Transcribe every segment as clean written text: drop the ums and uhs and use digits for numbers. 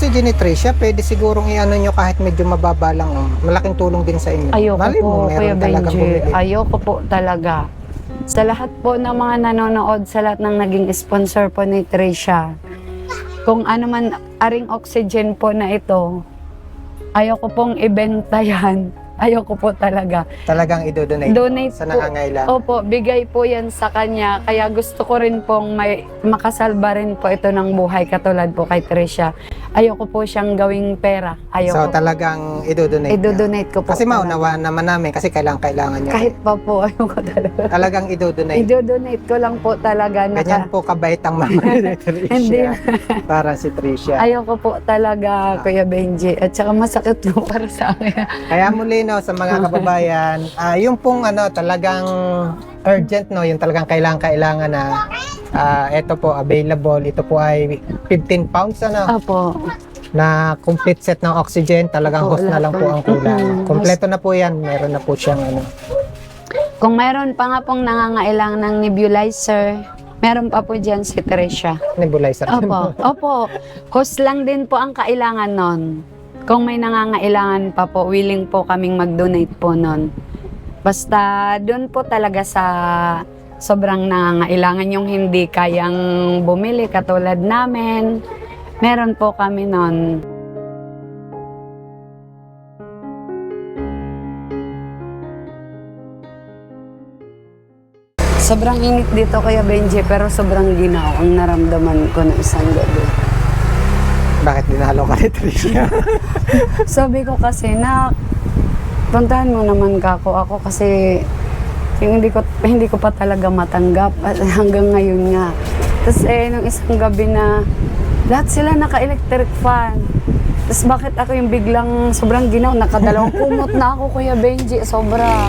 oxygen ni Tricia, pwede sigurong i-ano nyo kahit medyo mababa lang. Oh. Malaking tulong din sa inyo. Ayoko Mali po, mo, Kuya meron talagang Benji. bumili. Ayoko po talaga. Sa lahat po ng mga nanonood, sa lahat ng naging sponsor po ni Tricia, kung ano man aring oxygen po na ito, ayoko pong ibenta yan. Ayoko po talaga. Talagang i-donate Donate sa po. nangangailangan. Opo, bigay po yan sa kanya. Kaya gusto ko rin pong may makasalba rin po ito ng buhay katulad po kay Tricia. Ayoko po siyang gawing pera. So Ayoko. talagang i-donate. I-donate ko po. Kasi talaga. maunawaan naman namin kasi kailangan nyo. Kahit pa po, ayoko talaga. Talagang i-donate. I-donate ko lang po talaga. Ganyan po kabait ang mama ni Tricia. Hindi. Parang si Tricia. Ayoko po talaga, Kuya Benji. At saka masakit po para sa akin. Kaya muli no, sa mga kababayan, yung pong ano, talagang urgent no, yung talagang kailangan na ito po available, ito po ay 15 pounds ano, Opo. na complete set ng oxygen, talagang Opo, host na lang po ang kulang. Kompleto na po yan, meron na po siyang ano. Kung mayroon pa nga pong nangangailangan ng nebulizer, meron pa po dyan si Tricia. Nebulizer. Opo, opo. Host lang din po ang kailangan nun. Kung may nangangailangan pa po, willing po kaming mag-donate po nun. Basta doon po talaga sa sobrang nangangailangan yung hindi kayang bumili katulad namin. Meron po kami nun. Sobrang init dito Kuya Benji, pero sobrang ginaw ang naramdaman ko ng isang gabi. Bakit dinalo ka ni Tricia? Sabi ko kasi na puntahan mo naman ako kasi yung hindi ko pa talaga matanggap at hanggang ngayon nga. Tapos nung isang gabi na lahat sila naka-electric fan. Tapos bakit ako yung biglang sobrang ginaw, nakadalawang kumot na ako Kuya Benji, sobra.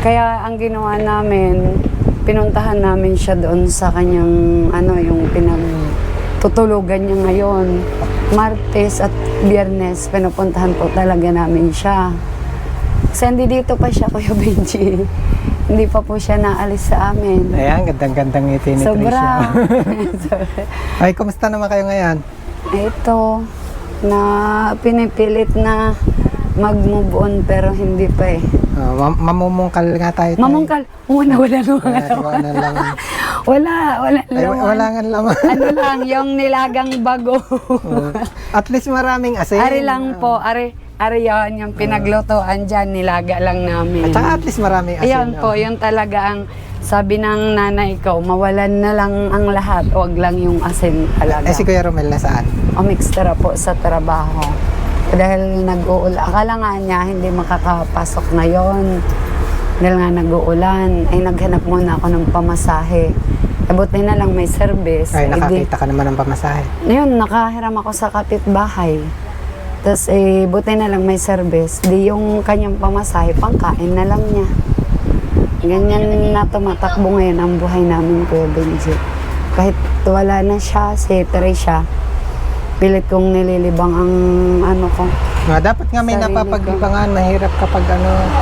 Kaya ang ginawa namin, pinuntahan namin siya doon sa kanyang yung pinagtutulugan niya ngayon. Martes at Biyernes, pinupuntahan po talaga namin siya. Kasi hindi dito pa siya, Kuya Benji. Hindi pa po siya naalis sa amin. Ayan, gandang-gandang ngiti ni Sobra. Tricia. Ay, kumusta naman kayo ngayon? Ito, na pinipilit na mag-move on pero hindi pa eh. Mamumungkal nga tayo. Mamungkal, wala Ano lang. Wala Ay, laman. wala nga naman. Ano lang, yung nilagang bago. At least maraming asin. Ari lang po, ari yan, yung pinaglutoan dyan, nilaga lang namin. At saka at least maraming asin. Ayan po, yun talaga ang sabi ng nanay ko, mawalan na lang ang lahat, wag lang yung asin talaga. Si Kuya Romel nasaan? Umixtra po sa trabaho. Dahil nag-uulan, akala nga niya hindi makakapasok ngayon. Dahil nga nag-uulan, ay naghanap muna ako ng pamasahe. Buti na lang may service. Ay, nakakita ka naman ng pamasahe. Yun, nakahiram ako sa kapitbahay. Tapos buti na lang may service. Di yung kanyang pamasahe, pangkain na lang niya. Ganyan na tumatakbo ngayon ang buhay namin, Kuya Benji. Kahit wala na siya, si Tricia, pilit kong nililibang ang ko. Dapat nga may Sarili napapaglibangan, mahirap kapag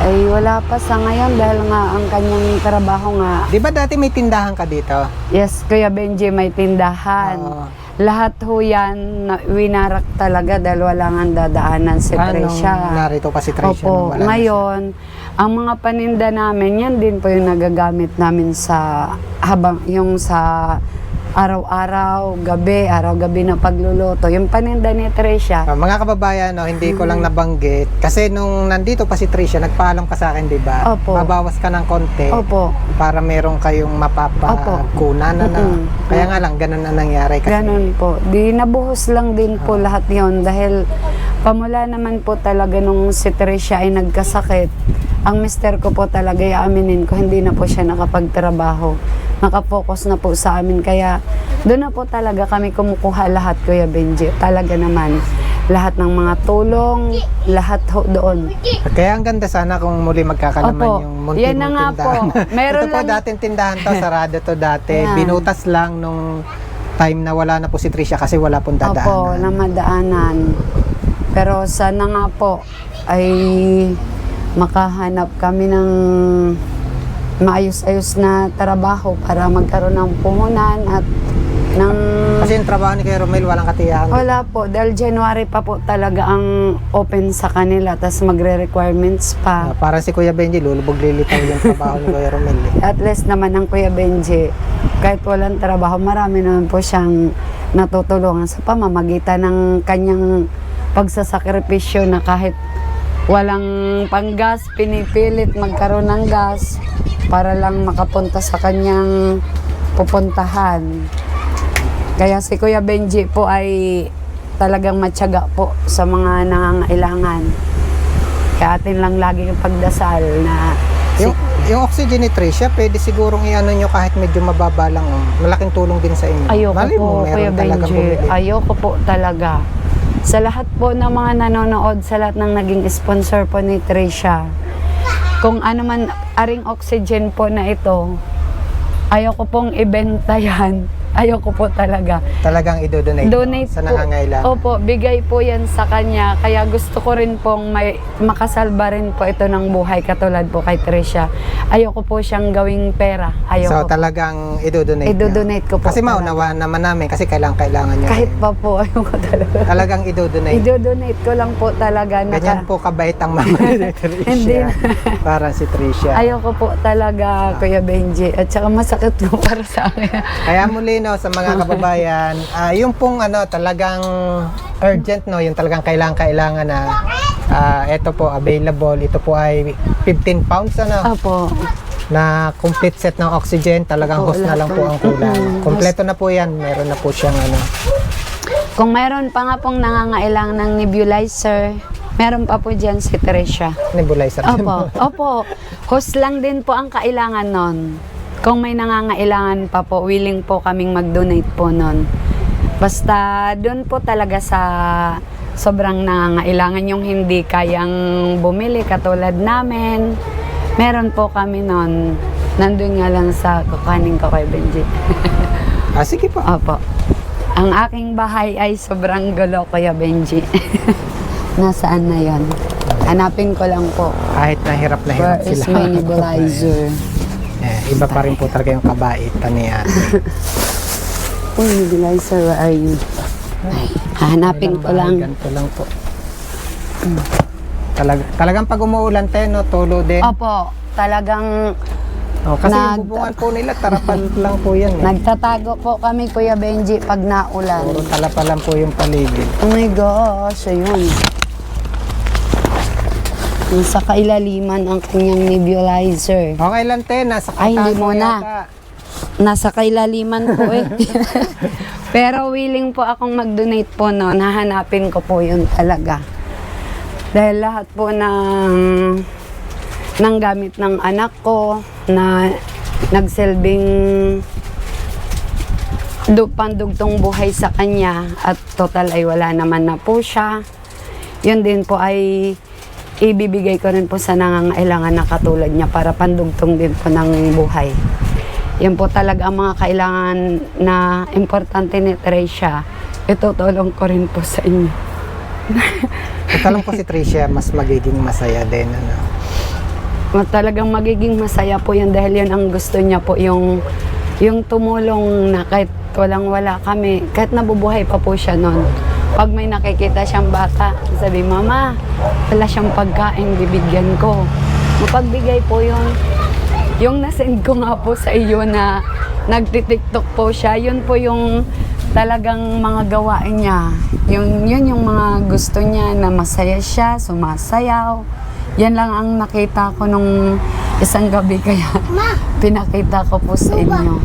Ay wala pa sa ngayon dahil nga ang kanyang trabaho nga. Di ba dati may tindahan ka dito? Yes, Kuya Benji, may tindahan. Oo. Lahat ho yan, winarak talaga dahil wala nga dadaanan si Tricia. Narito pa si Tricia. Opo, ngayon, ang mga paninda namin, yan din po yung nagagamit namin sa araw-araw, gabi na pagluluto. Yung paninda ni Tricia. Mga kababayan, hindi ko lang nabanggit. Kasi nung nandito pa si Tricia, nagpaalam ka sa akin, di ba? Opo. Mabawas ka ng konti. Opo. Para meron kayong mapapagkunan na. Kaya nga lang, ganun na nangyari. Kasi Ganun po. Di nabuhos lang din po lahat yon dahil pamula naman po talaga nung si Tricia ay nagkasakit. Ang mister ko po talaga, iaminin ko, hindi na po siya nakapagtrabaho. Nakapokus na po sa amin. Kaya doon na po talaga kami kumukuha lahat, Kuya Benji. Talaga naman. Lahat ng mga tulong, lahat ho doon. Kaya ang ganda sana kung muli magkakalaman Opo. yung munti Yan na nga po. Meron Ito po lang- dating tindahan to, sarado to dati. Yan. Binutas lang nung time na wala na po si Tricia kasi wala pong dadaanan. Opo, na madaanan. Pero sana nga po ay makahanap kami ng maayos-ayos na trabaho para magkaroon ng puhunan at Kasi yung trabaho ni Kuya Romel walang katiyahan. Wala po, dahil January pa po talaga ang open sa kanila, tas magre-requirements pa. Para si Kuya Benji, lulubog lilitaw yung trabaho ni Kuya Romel. At least naman ang Kuya Benji, kahit walang trabaho, marami naman po siyang natutulungan sa pamamagitan ng kanyang pagsasakripisyo na kahit walang panggas, pinipilit magkaroon ng gas para lang makapunta sa kanyang pupuntahan. Kaya si Kuya Benji po ay talagang matyaga po sa mga nangangailangan. Kaya atin lang lagi yung pagdasal na Yung oxygen ni Tricia, pwede sigurong i-ano nyo kahit medyo mababa lang. Malaking tulong din sa inyo. ayoko Malay po, mo, Kuya meron talagang Benji. bumili. Ayoko po talaga. Sa lahat po ng mga nanonood, sa lahat ng naging sponsor po ni Tricia, kung ano man aring oxygen po na ito, ayoko pong ibenta yan. Ayoko po talaga. Talagang i-donate Donate sa po. nangangailangan. Opo, bigay po yan sa kanya. Kaya gusto ko rin pong makasalba rin po ito ng buhay katulad po kay Tricia. Ayoko po siyang gawing pera. So Ayoko talagang i-donate i-donate ko po. Kasi talaga. maunawaan naman namin kasi kailangan nyo. Kahit pa po, ayoko talaga. Talagang i-donate. I-donate ko lang po talaga. Ganyan po kabait ang mama ni Tricia. Hindi. Parang si Tricia. Ayoko po talaga, Kuya Benji. At saka masakit po para sa akin. Kaya muli no, sa mga kababayan, yung pong talagang urgent no, yung talagang kailangan na ito po available, ito po ay 15 pounds Opo. na complete set ng oxygen, talagang Opo, hose na lang po ang kulang. Kompleto na po yan, meron na po siyang Kung mayroon pa nga pong nangangailangan ng nebulizer, meron pa po dyan si Tricia. nebulizer. Opo. Host lang din po ang kailangan nun. Kung may nangangailangan pa po, willing po kaming mag-donate po nun. Basta doon po talaga sa sobrang nangangailangan yung hindi kayang bumili katulad namin. Meron po kami nun. Nandun nga lang sa kukanin ko kay Benji. Sige po. Opo. Ang aking bahay ay sobrang gulo, Kuya Benji. Nasaan na yon? Hanapin ko lang po. Kahit nahirap na Where hirap is sila. my nebulizer? Iba pa rin po talaga yung kabaitan ni ate. Oh, nebulizer, where are you? Hanapin ko lang. Ganito lang po. Talagang pag umuulan no, tulo din. Opo, talagang Kasi yung bubungan po nila, tarapan lang po yan. nagtatago po kami, Kuya Benji, pag naulan. Puro talapa lang po yung paligid. Oh my gosh, ayun. Nasa kailaliman ang kanyang nebulizer. Okay lang, te. Nasa Ay, hindi katago muna. yata. Nasa kailaliman po eh. Pero willing po akong mag-donate po no. Nahanapin ko po yun talaga. Dahil lahat po ng gamit ng anak ko na nagsilbing pandugtong buhay sa kanya at total ay wala naman na po siya. Yun din po ay ibibigay ko rin po sa nangangailangan na katulad niya para pandugtong din po ng buhay. Yan po talaga ang mga kailangan na importante ni Tricia. Itutulong ko rin po sa inyo. Tatanong ko si Tricia, mas magiging masaya din. Talagang magiging masaya po yan dahil yun ang gusto niya po, yung tumulong na kahit walang-wala kami, kahit nabubuhay pa po siya noon. Pag may nakikita siyang bata, sabi, Mama, wala siyang pagkain, bibigyan ko. Mapagbigay po yun. Yung nasend ko nga po sa iyo na nagtitiktok po siya, yun po yung talagang mga gawain niya. Yun yung mga gusto niya na masaya siya, sumasayaw. Yan lang ang nakita ko nung isang gabi kaya pinakita ko po sa inyo.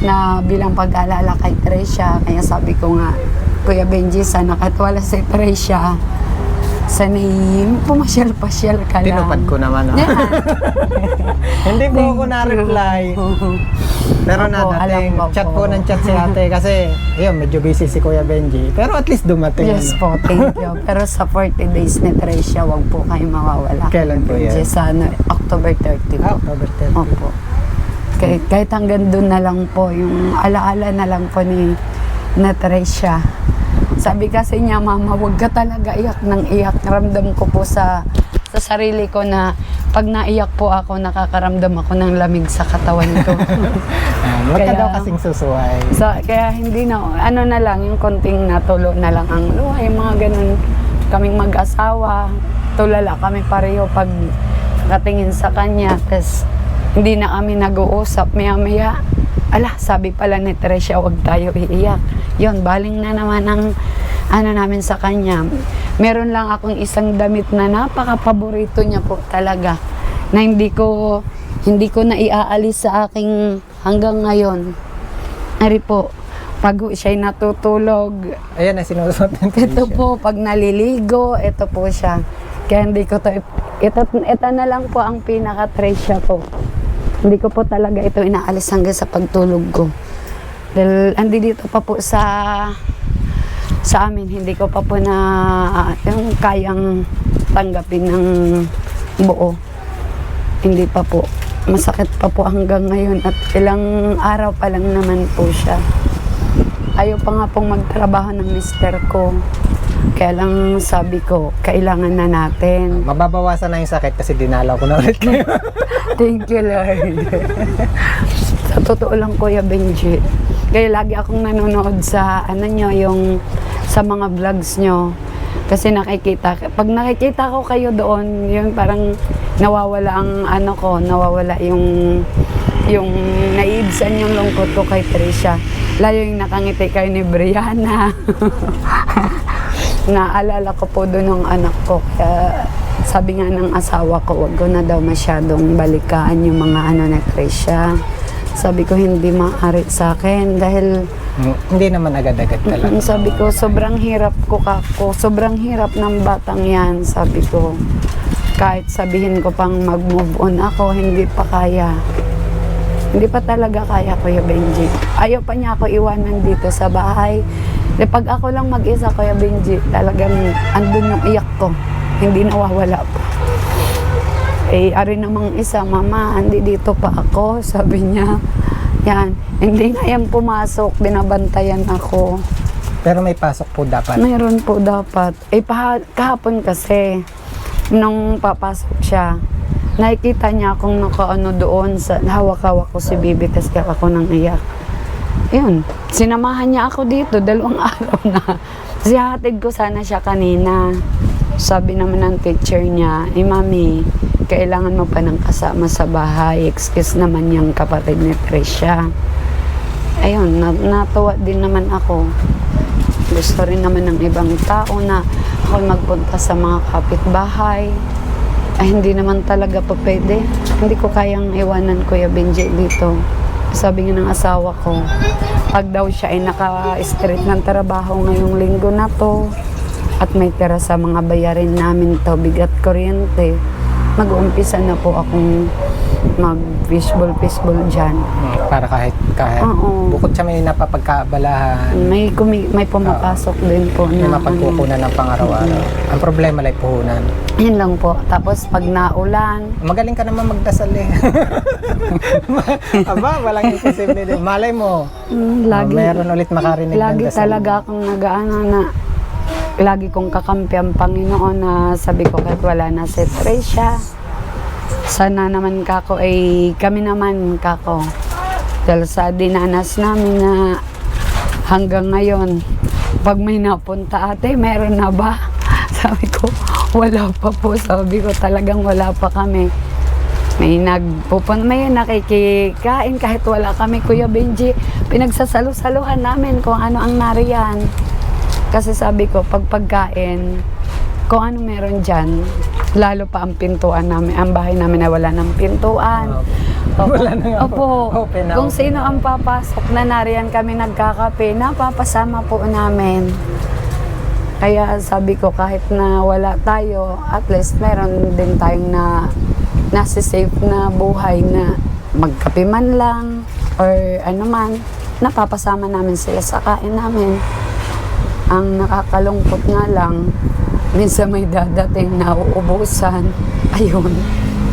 Na bilang pag-alala kay Tricia, kaya sabi ko nga, Kuya Benji, sana kahit wala si Tricia, sanay pumasyal-pasyal ka lang. Tinupad ko naman. Yeah. Hindi po ako na-reply. Pero Opo, nadating, alam ko chat po. po ng chat si ate kasi yun, medyo busy si Kuya Benji. Pero at least dumating. Yes po, thank you. Pero sa 40 days ni Tricia, wag po kayo mawawala. Kailan po yan? Benji, sa October 30 po. October 10. Opo. Kahit hanggang doon na lang po, yung alaala na lang po ni Tricia. Sabi kasi niya, Mama, wag ka talaga iyak ng iyak. Ramdam ko po sa sarili ko na pag naiyak po ako, nakakaramdam ako ng lamig sa katawan ko. Huwag ka Kaya- daw kasing susuway. So, kaya hindi na, ano na lang, yung konting natulo na lang ang luha, yung mga ganun, kaming mag-asawa, tulala kami pareho pag nakatingin sa kanya, tapos hindi na kami nag-uusap, maya-maya, ala, sabi pala ni Tricia, huwag tayo iiyak. Yun, baling na naman ang ano namin sa kanya. Meron lang akong isang damit na napaka-paborito niya po talaga, na hindi ko na iaalis sa aking hanggang ngayon. Ari po, pag siya'y natutulog, Ayan na sinusuot ng ito po, pag naliligo, ito po siya. Kaya hindi ko to, ito na lang po ang pinaka-Tricia ko. Hindi ko po talaga ito inaalis hanggang sa pagtulog ko. Dahil andi dito pa po sa amin, hindi ko pa po na yung kayang tanggapin ng buo. Hindi pa po. Masakit pa po hanggang ngayon at ilang araw pa lang naman po siya. Ayaw pa nga pong magtrabaho ng mister ko. Kaya lang sabi ko, kailangan na natin. Mababawasan na yung sakit kasi dinalaw ko na ulit kayo. Thank you, Lord. Sa totoo lang, Kuya Benji. Kaya lagi akong nanonood sa yung sa mga vlogs nyo. Kasi pag nakikita ko kayo doon, yung parang nawawala ang nawawala yung naiibsan yung lungkot ko kay Tricia. Lalo yung nakangiti kayo ni Brianna. Naalala ko po doon ng anak ko. Kaya sabi nga ng asawa ko, wag ko na daw masyadong balikaan yung mga ni Tricia. Sabi ko, hindi maaari sa akin dahil Hindi naman agad-agad talaga. sabi ko, sobrang hirap sobrang hirap ng batang yan, sabi ko. Kahit sabihin ko pang mag-move on ako, hindi pa kaya. Hindi pa talaga kaya, Kuya Benji. Ayaw pa niya ako iwanan dito sa bahay. Pag ako lang mag-isa, Kuya Benji, talagang andun yung iyak ko. Hindi nawawala pa. Ari namang isa, Mama, andi dito pa ako, sabi niya. Yan, hindi nga yan pumasok, binabantayan ako. Pero may pasok po dapat. Mayroon po dapat. Kahapon kasi, nung papasok siya, nakikita niya akong doon, hawak-hawak ko si Bibi, tas kaya ako nang iyak. Yun, sinamahan niya ako dito, 2 araw na. Sihatid ko sana siya kanina. Sabi naman ng teacher niya, Mami, kailangan mo pa ng kasama sa bahay. Excuse naman yung kapatid ni Tricia. Ayun, natuwa din naman ako. Gusto rin naman ng ibang tao na ako magpunta sa mga kapitbahay. Ay, hindi naman talaga pa pwede. Hindi ko kayang iwanan, Kuya Benji, dito. Sabi nga ng asawa ko, pag daw siya ay naka-street ng trabaho ngayong linggo na to, at may tira sa mga bayarin namin tubig at kuryente, mag-uumpisa na po akong mag-fishball dyan. Para kahit Oo. bukod sa may napapagkabalahan, May pumapasok din po may na mapagkukunan ng pang-araw-araw. Ang problema ay puhunan. Yun lang po. Tapos pag naulan, Magaling ka naman magdasal eh. Aba, walang imposible din. Malay mo, lagi, meron ulit makarinig ng lagi dasal. talaga akong na lagi kong kakampi ang Panginoon na sabi ko kahit wala na si Tricia, sana naman kako ay kami naman kako. Dahil sa dinanas namin na hanggang ngayon, pag may napunta ate, meron na ba? Sabi ko, wala pa po. Sabi ko talagang wala pa kami. May nakikikain kahit wala kami, Kuya Benji. Pinagsasalu-saluhan namin kung ano ang nariyan. Kasi sabi ko, pag pagkain, kung ano meron dyan, lalo pa ang pintuan namin. Ang bahay namin na wala ng pintuan. Wala na nga po. Opo. Open na Kung open. sino ang papasok na nariyan kami nagkakape, napapasama po namin. Kaya sabi ko, kahit na wala tayo, at least meron din tayong nasa-safe na buhay na magkape man lang or ano man, napapasama namin sila sa kain namin. Ang nakakalungkot nga lang, minsan may dadating na uubusan. Ayun,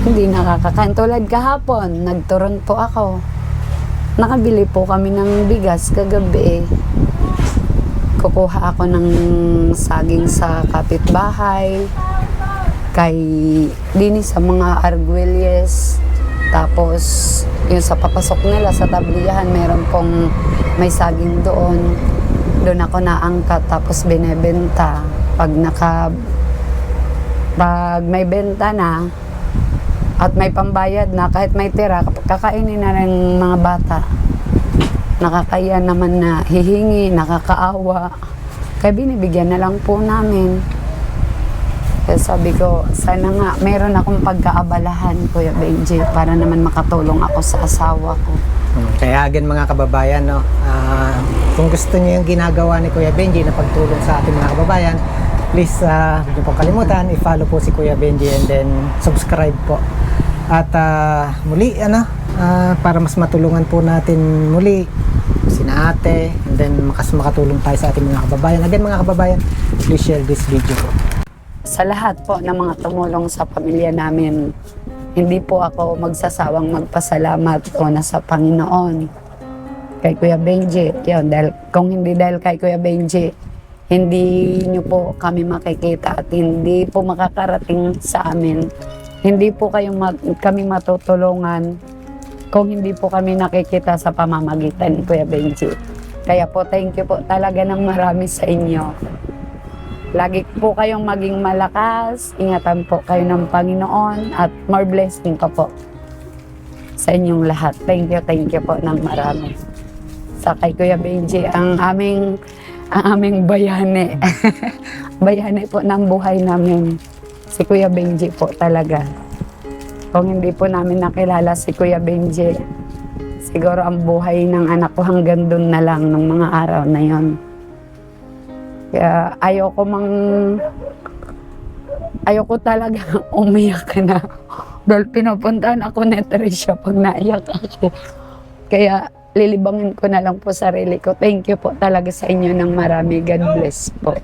hindi nakakakain. Tulad kahapon, nagturon po ako. Nakabili po kami ng bigas kagabi. Kukuha ako ng saging sa kapitbahay. kay dini sa mga Arguelles. Tapos yung sa papasok nila sa tablihan, meron pong may saging doon. Doon ako naangkat tapos binebenta. Pag may benta na at may pambayad na, kahit may tira, kakainin na ng mga bata. Nakakaya naman na hihingi, nakakaawa. Kaya binibigyan na lang po namin. Kaya sabi ko, sana nga meron akong pagkaabalahan, Kuya Benji, para naman makatulong ako sa asawa ko. Kaya again mga kababayan, no, kung gusto niyo yung ginagawa ni Kuya Benji na pagtulong sa ating mga kababayan, please huwag niyo pong kalimutan, i-follow po si Kuya Benji and then subscribe po. At muli, para mas matulungan po natin muli sina ate, and then makatulong tayo sa ating mga kababayan. Again mga kababayan, please share this video po. Sa lahat po ng mga tumulong sa pamilya namin, hindi po ako magsasawang magpasalamat o nasa Panginoon. Kay Kuya Benji, yun, kung hindi dahil kay Kuya Benji, hindi nyo po kami makikita at hindi po makakarating sa amin. Hindi po kami matutulungan kung hindi po kami nakikita sa pamamagitan ni Kuya Benji. Kaya po, thank you po talaga ng marami sa inyo. Lagi po kayong maging malakas, ingatan po kayo ng Panginoon at more blessing pa po sa inyong lahat. Thank you po ng marami. Sa kay Kuya Benji, ang aming bayani. Bayani po ng buhay namin. Si Kuya Benji po talaga. Kung hindi po namin nakilala si Kuya Benji, siguro ang buhay ng anak ko hanggang doon na lang ng mga araw na yon. Kaya ayoko talaga umiyak na. Dahil pinupuntahan ako ni Tricia pag naiyak ako. Kaya lilibangin ko na lang po sarili ko. Thank you po talaga sa inyo ng marami. God bless po.